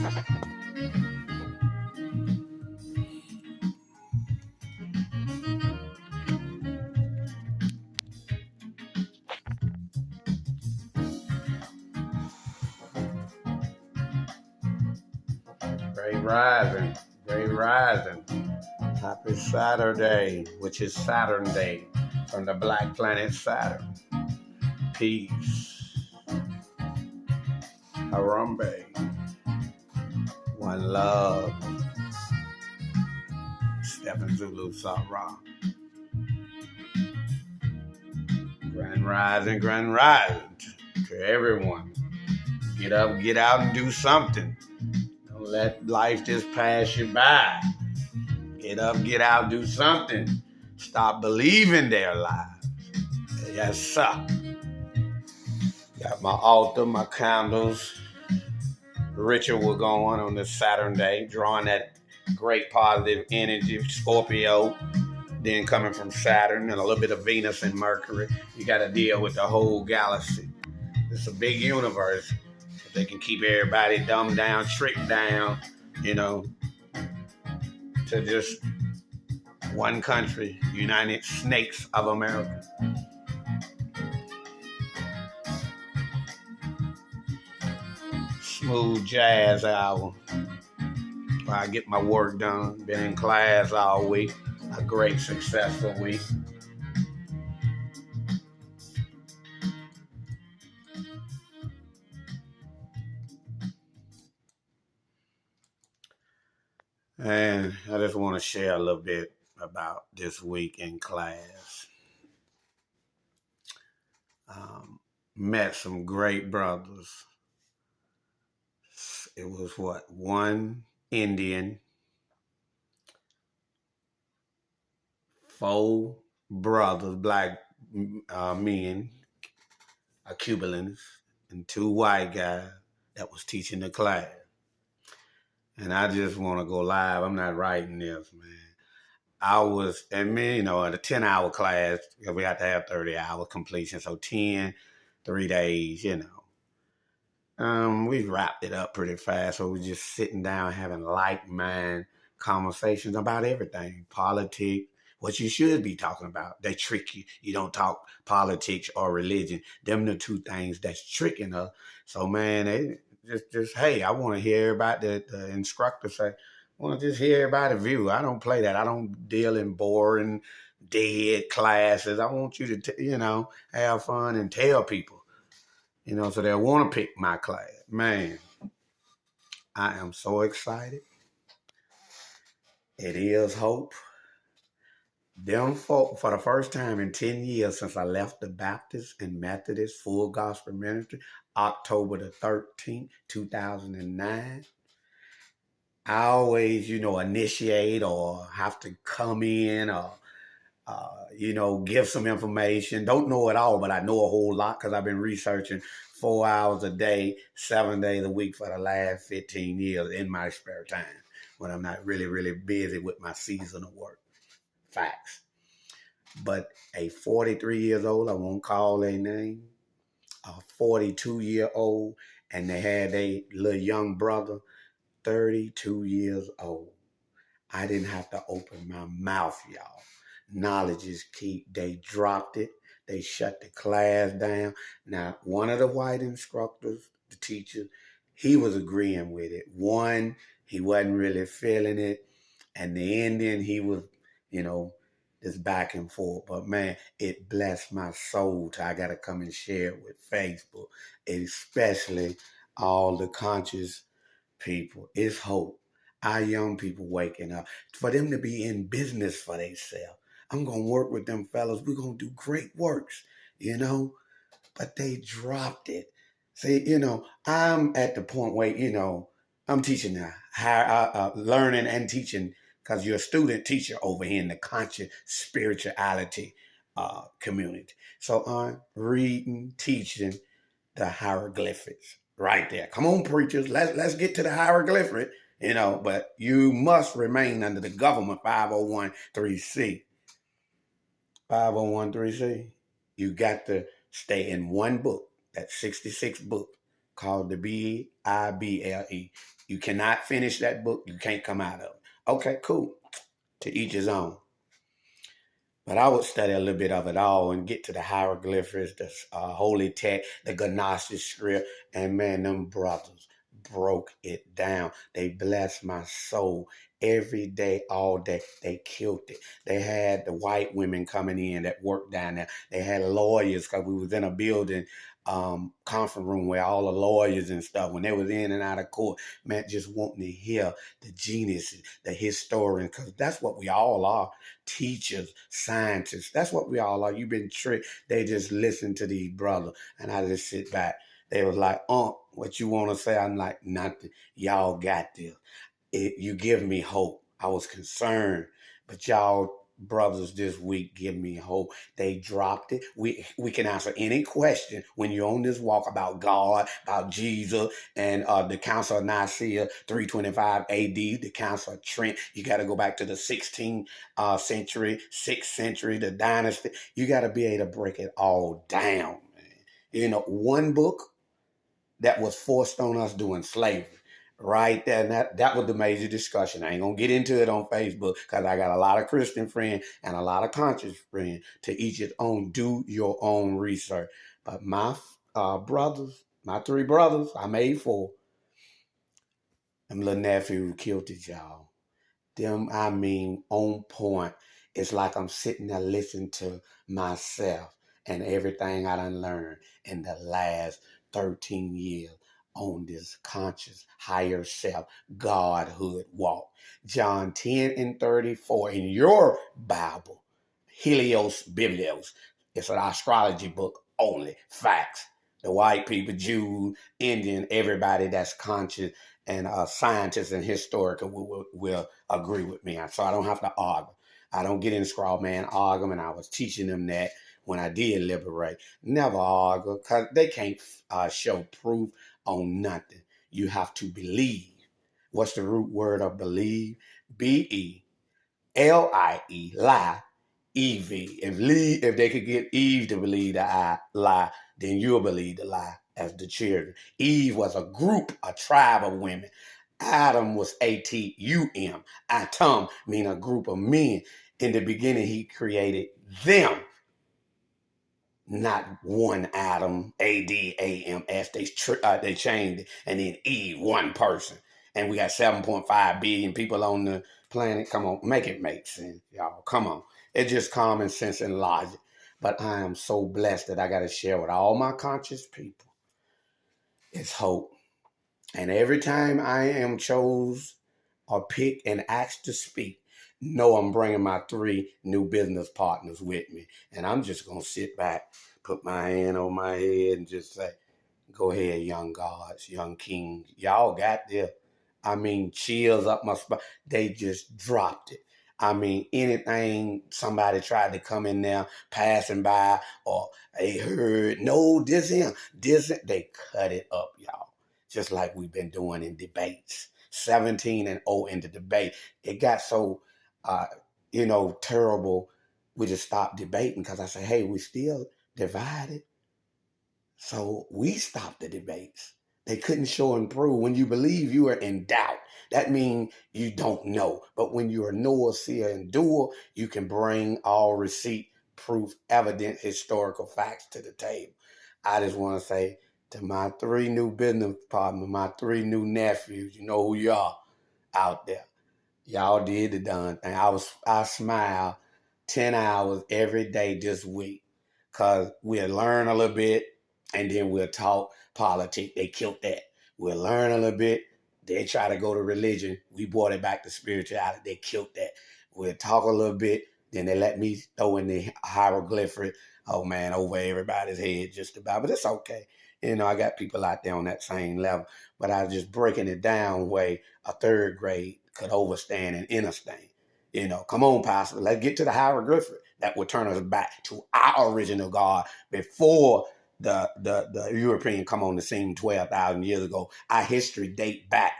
Great rising, great rising. Happy Saturday, which is Saturn Day from the black planet Saturn. Peace. Harambee. One love. Stephen Zulu Sarah. Grand rising to everyone. Get up, get out, and do something. Don't let life just pass you by. Get up, get out, do something. Stop believing their lies. Yes, sir. Got my altar, my candles, ritual going on this Saturn day, drawing that great positive energy, Scorpio, then coming from Saturn and a little bit of Venus and Mercury. You got to deal with the whole galaxy. It's a big universe. If they can keep everybody dumbed down, tricked down, to just one country, United Snakes of America. Smooth jazz hour. While I get my work done. Been in class all week. A great, successful week. And I just want to share a little bit about this week in class. Met some great brothers. It was one Indian, 4 brothers, black men, Cubans, and 2 white guys that was teaching the class. And I just want to go live. I'm not writing this, man. In a 10-hour class, because we have to have 30-hour completion, so 10, 3 days, we wrapped it up pretty fast, so we're just sitting down having like-mind conversations about everything. Politics, what you should be talking about. They trick you. You don't talk politics or religion. Them the 2 things that's tricking us. So, man, they just hey, I want to hear everybody, the instructor say, I want to just hear everybody's view. I don't play that. I don't deal in boring, dead classes. I want you to, have fun and tell people. So they'll want to pick my class. Man, I am so excited. It is hope. Them folk, for the first time in 10 years since I left the Baptist and Methodist full gospel ministry, October the 13th, 2009, I always, initiate or have to come in or give some information. Don't know it all, but I know a whole lot because I've been researching 4 hours a day, 7 days a week for the last 15 years in my spare time when I'm not really, really busy with my seasonal work. Facts. But a 43 years old, I won't call their name, a 42-year-old, and they had a little young brother, 32 years old. I didn't have to open my mouth, y'all. Knowledge is key. They dropped it. They shut the class down. Now, one of the white instructors, the teacher, he was agreeing with it. One, he wasn't really feeling it. And the Indian, he was, just back and forth. But, man, it blessed my soul. I got to come and share it with Facebook, especially all the conscious people. It's hope. Our young people waking up. For them to be in business for themselves. I'm going to work with them fellas. We're going to do great works, But they dropped it. See, I'm at the point where, I'm teaching learning and teaching because you're a student teacher over here in the conscious spirituality community. So I'm reading, teaching the hieroglyphics right there. Come on, preachers. Let's get to the hieroglyphic, but you must remain under the government 501(c). 501(c). You got to stay in one book, that 66 book called the Bible, You cannot finish that book. You can't come out of it. Okay, cool. To each his own. But I would study a little bit of it all and get to the hieroglyphics, the holy text, the Gnostic script, and man, them brothers broke it down. They blessed my soul every day, all day. They killed it. They had the white women coming in that worked down there. They had lawyers because we was in a building conference room where all the lawyers and stuff, when they was in and out of court, man, just wanting to hear the geniuses, the historians, because that's what we all are. Teachers, scientists. That's what we all are. You've been tricked. They just listen to these brothers. And I just sit back. They was like, what you want to say? I'm like, nothing. Y'all got this. You give me hope. I was concerned. But y'all brothers this week give me hope. They dropped it. We can answer any question when you're on this walk about God, about Jesus, and the Council of Nicaea 325 AD, the Council of Trent. You got to go back to the 16th century, 6th century, the dynasty. You got to be able to break it all down, man. One book that was forced on us during slavery. Right there, and that was the major discussion. I ain't gonna get into it on Facebook because I got a lot of Christian friends and a lot of conscious friends. To each his own. Do your own research. But my brothers, my three brothers, I made four. Them little nephew who killed it, y'all. Them, I mean, on point. It's like I'm sitting there listening to myself and everything I done learned in the last 13 years on this conscious higher self Godhood walk. John 10 and 34 in your Bible, Helios Biblios. It's an astrology book only. Facts. The white people, Jews, Indian, everybody that's conscious and scientists and historical will agree with me. So I don't have to argue. I don't get in scrawl man argument. I was teaching them that when I did liberate. Never argue because they can't show proof on nothing. You have to believe. What's the root word of believe? B-E-L-I-E, lie, E-V. If they could get Eve to believe the lie, then you'll believe the lie as the children. Eve was a group, a tribe of women. Adam was A-T-U-M. Atom mean a group of men. In the beginning, he created them. Not one Adam, A-D-A-M-S. They changed it. And then Eve, one person. And we got 7.5 billion people on the planet. Come on, make it make sense, y'all. Come on. It's just common sense and logic. But I am so blessed that I got to share with all my conscious people. It's hope. And every time I am chose or picked and asked to speak, know I'm bringing my 3 new business partners with me. And I'm just going to sit back, put my hand on my head and just say, go ahead, young gods, young kings. Y'all got this. I mean, chills up my spine. They just dropped it. I mean, anything somebody tried to come in there passing by or they heard, no, this him, they cut it up, y'all. Just like we've been doing in debates. 17-0 in the debate. It got so, terrible. We just stopped debating because I said, hey, we still divided. So we stopped the debates. They couldn't show and prove. When you believe, you are in doubt. That means you don't know. But when you are knower, seer, and doer, you can bring all receipt, proof, evidence, historical facts to the table. I just want to say to my 3 new business partners, my 3 new nephews, you know who you are out there. Y'all did the done thing. I smile 10 hours every day this week because we'll learn a little bit and then we'll talk politics. They killed that. We'll learn a little bit. They try to go to religion. We brought it back to spirituality. They killed that. We'll talk a little bit. Then they let me throw in the hieroglyphic, oh man, over everybody's head just about. But it's okay. I got people out there on that same level. But I was just breaking it down way a 3rd grade could overstand and understand. Come on, Pastor, let's get to the hieroglyphic that will turn us back to our original God before the European come on the scene 12,000 years ago. Our history date back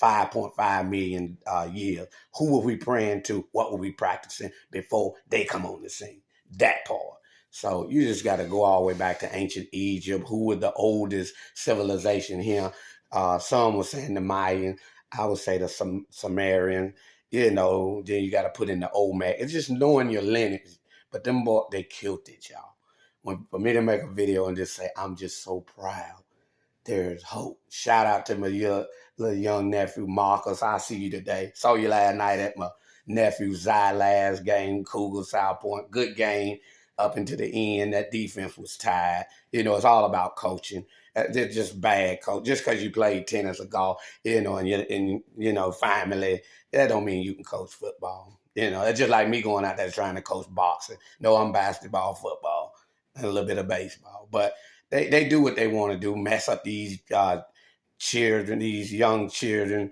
5.5 million years. Who were we praying to? What were we practicing before they come on the scene? That part. So you just got to go all the way back to ancient Egypt. Who were the oldest civilization here? Some were saying the Mayan. I would say the Sumerian, then you got to put in the Olmec. It's just knowing your lineage. But them boy, they killed it, y'all. For me to make a video and just say, I'm just so proud, there's hope. Shout out to my little young nephew, Marcus. I see you today. Saw you last night at my nephew Zy last game, Cougar South Point. Good game up into the end. That defense was tied. It's all about coaching. They're just bad coach. Just because you played tennis or golf, and family, that don't mean you can coach football. It's just like me going out there trying to coach boxing. No, I'm basketball, football, and a little bit of baseball. But they do what they want to do, mess up these children, these young children,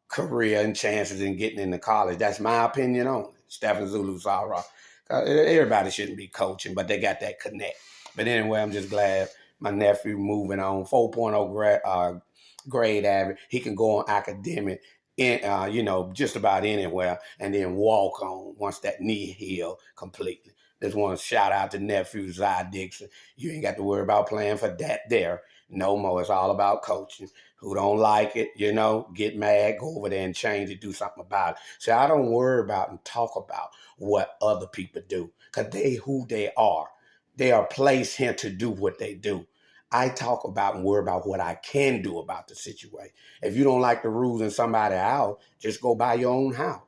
career and chances in getting into college. That's my opinion on it. Stephen Zulu Zara. Everybody shouldn't be coaching, but they got that connect. But anyway, I'm just glad my nephew moving on. 4.0 grade average. He can go on academic just about anywhere and then walk on once that knee heal completely. Just want to shout out to nephew Zy Dixon. You ain't got to worry about playing for that there no more. It's all about coaching. Who don't like it, get mad, go over there and change it, do something about it. So I don't worry about and talk about what other people do because they who they are. They are placed here to do what they do. I talk about and worry about what I can do about the situation. If you don't like the rules in somebody house, just go buy your own house.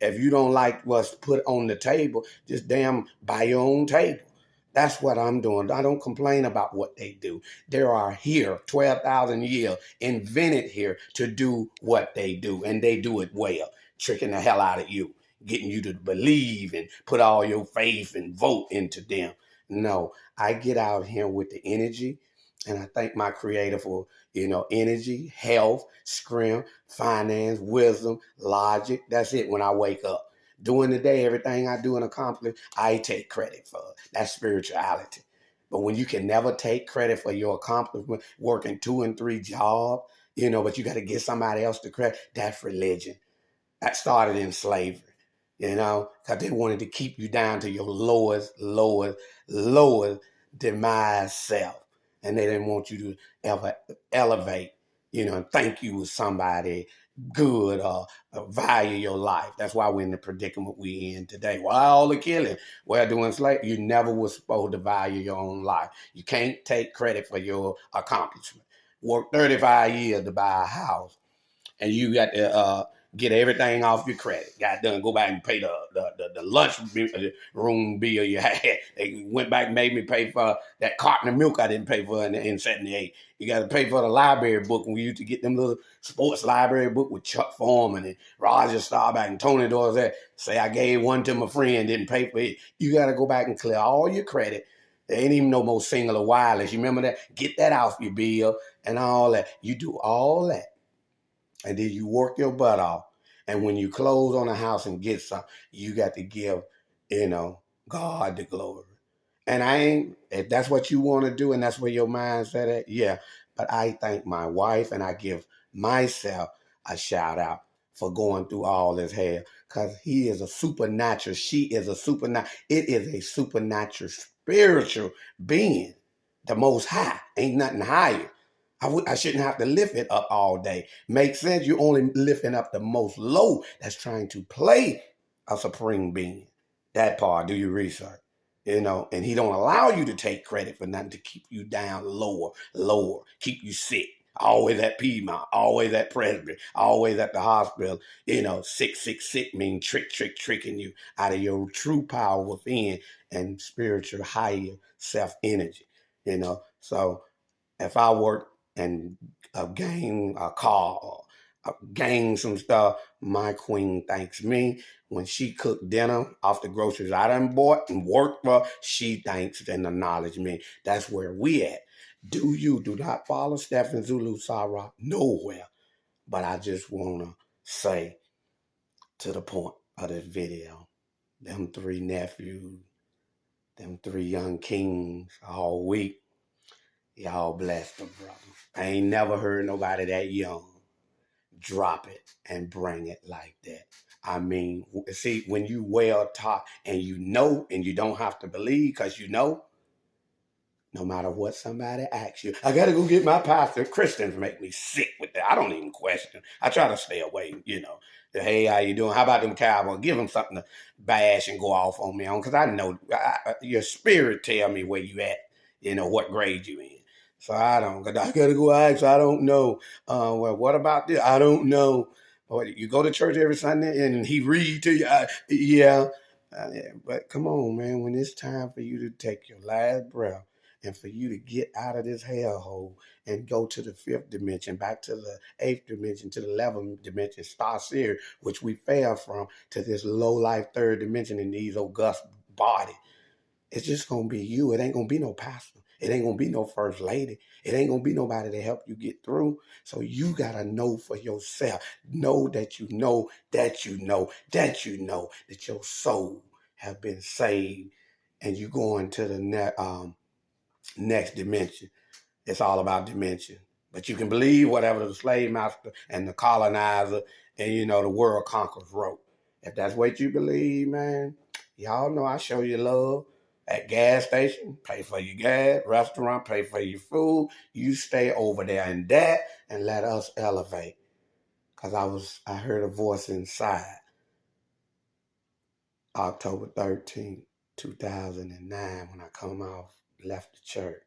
If you don't like what's put on the table, just damn buy your own table. That's what I'm doing. I don't complain about what they do. They are here, 12,000 years, invented here to do what they do, and they do it well, tricking the hell out of you, getting you to believe and put all your faith and vote into them. No, I get out here with the energy, and I thank my creator for, energy, health, strength, finance, wisdom, logic. That's it when I wake up. During the day, everything I do and accomplish, I take credit for it. That's spirituality. But when you can never take credit for your accomplishment, working 2 and 3 jobs, but you got to give somebody else the credit, that's religion. That started in slavery, because they wanted to keep you down to your lowest demise self. And they didn't want you to ever elevate, and think you was somebody good or value your life. That's why we're in the predicament we in today. Why all the killing? Well, doing slave, you never was supposed to value your own life. You can't take credit for your accomplishment. Work 35 years to buy a house, and you got to get everything off your credit. Got done, go back and pay the lunch room bill you had. They went back and made me pay for that carton of milk I didn't pay for in 78. You got to pay for the library book. When we used to get them little sports library book with Chuck Foreman and Roger Staubach and Tony Dorsett. Say I gave one to my friend, didn't pay for it. You got to go back and clear all your credit. There ain't even no more singular wireless. You remember that? Get that off your bill and all that. You do all that. And then you work your butt off. And when you close on a house and get some, you got to give, God the glory. And if that's what you want to do and that's where your mind's at, yeah. But I thank my wife and I give myself a shout out for going through all this hell. Because he is a supernatural, she is a supernatural, it is a supernatural spiritual being. The most high, ain't nothing higher. I shouldn't have to lift it up all day. Makes sense? You're only lifting up the most low that's trying to play a supreme being. That part, do your research. And he don't allow you to take credit for nothing to keep you down lower, keep you sick. Always at Piedmont, always at Presbyterian, always at the hospital. Sick mean tricking you out of your true power within and spiritual higher self-energy. So if I work and gain a car or gain some stuff, my queen thanks me. When she cooked dinner off the groceries I done bought and worked for, she thanks and acknowledges me. That's where we at. Do not follow Stephen Zulu Sarah nowhere. But I just want to say to the point of this video, them 3 nephews, them 3 young kings all week, y'all blessed them, brother. I ain't never heard nobody that young drop it and bring it like that. I mean, see, when you well taught and and you don't have to believe because No matter what somebody asks you, I gotta go get my pastor. Christians make me sick with that. I don't even question. I try to stay away, Hey, how you doing? How about them Cowboys? Give them something to bash and go off on me on, because I know your spirit tell me where you at, what grade you in. So I gotta go ask. I don't know. Well, what about this? I don't know. You go to church every Sunday and he read to you. Yeah. But come on, man. When it's time for you to take your last breath, and for you to get out of this hellhole and go to the fifth dimension, back to the eighth dimension, to the 11th dimension, Star Series, which we fell from, to this low life third dimension in these august body. It's just going to be you. It ain't going to be no pastor. It ain't going to be no first lady. It ain't going to be nobody to help you get through. So you got to know for yourself. Know that you know that you know that you know that your soul have been saved, and you going to the next dimension. It's all about dimension. But you can believe whatever the slave master and the colonizer and, the world conquerors wrote. If that's what you believe, man, y'all know I show you love. At gas station, pay for your gas. Restaurant, pay for your food. You stay over there in that and let us elevate. Because I heard a voice inside. October 13th, 2009, when I left the church.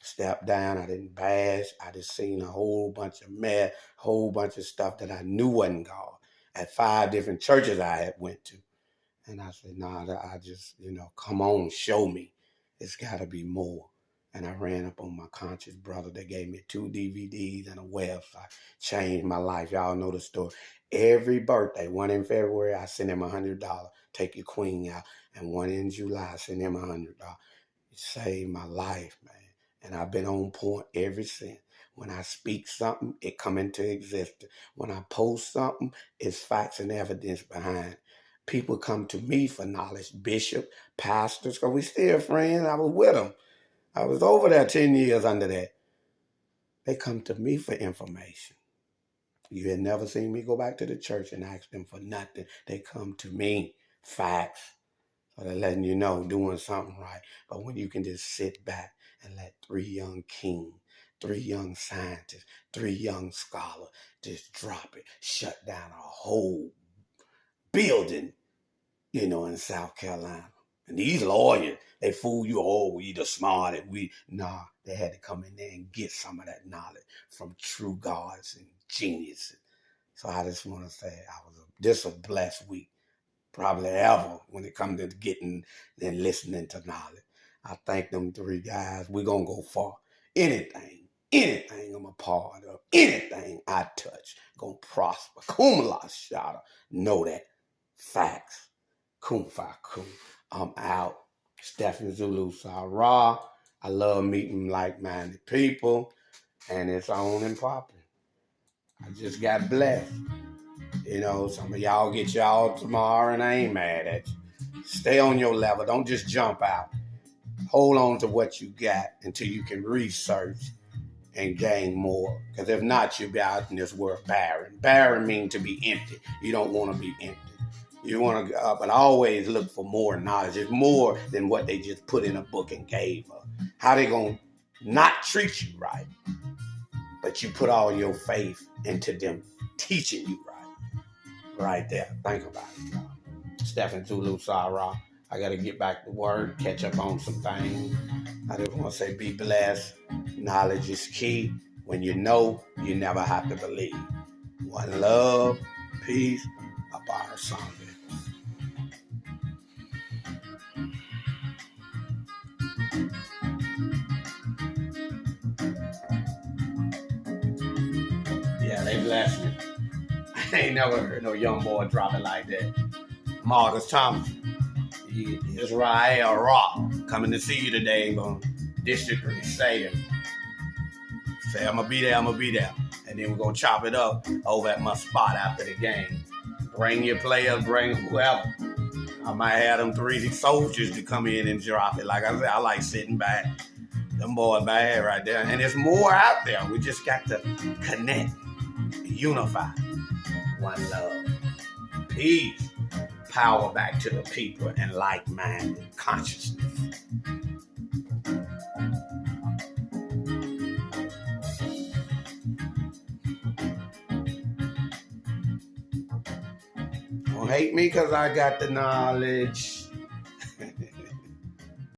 Stepped down, I didn't bash. I just seen a whole bunch of mess, whole bunch of stuff that I knew wasn't God. At 5 different churches I had went to. And I said, I just, come on, show me. It's got to be more. And I ran up on my conscious brother that gave me 2 DVDs and a website. Changed my life. Y'all know the story. Every birthday, one in February, I send him $100. Take your queen out. And one in July, I send him $100. It saved my life, man. And I've been on point ever since. When I speak something, it come into existence. When I post something, it's facts and evidence behind. People come to me for knowledge, bishop, pastors, because we still friends. I was with them. I was over there 10 years under that. They come to me for information. You had never seen me go back to the church and ask them for nothing. They come to me, facts. So they're letting you know, doing something right. But when you can just sit back and let 3 young kings, 3 young scientists, 3 young scholars just drop it, shut down a whole building, in South Carolina. And these lawyers, they fool you, we the smart, they had to come in there and get some of that knowledge from true gods and geniuses. So I just want to say this was a blessed week, probably ever, when it comes to getting and listening to knowledge. I thank them 3 guys. We're going to go far. Anything I'm a part of, anything I touch, going to prosper. Kumala Shada, know that. Facts. Kum Fa Kum. I'm out. Stephen Zulu Sarah. I love meeting like-minded people, and it's on and popping. I just got blessed. Some of y'all get y'all tomorrow, and I ain't mad at you. Stay on your level. Don't just jump out. Hold on to what you got until you can research and gain more. Because if not, you'll be out in this world barren. Barren means to be empty. You don't want to be empty. You want to go up and always look for more knowledge. It's more than what they just put in a book and gave her. How they going to not treat you right, but you put all your faith into them teaching you right. Right there. Think about it, y'all. Stephen Zulu Sarah. I got to get back to work, catch up on some things. I just want to say be blessed. Knowledge is key. When you know, you never have to believe. One love, peace, Abara Sangha. Yeah, they blessed me. I ain't never heard no young boy drop it like that. Marcus Thomas. Israel Rock coming to see you today on District 3 Stadium. Say, I'm going to be there. And then we're going to chop it up over at my spot after the game. Bring your players, bring whoever. I might have them 3 soldiers to come in and drop it. Like I said, I like sitting back. Them boys bad right there. And there's more out there. We just got to connect, unify. One love. Peace. Power back to the people and like-minded consciousness. hate me because I got the knowledge.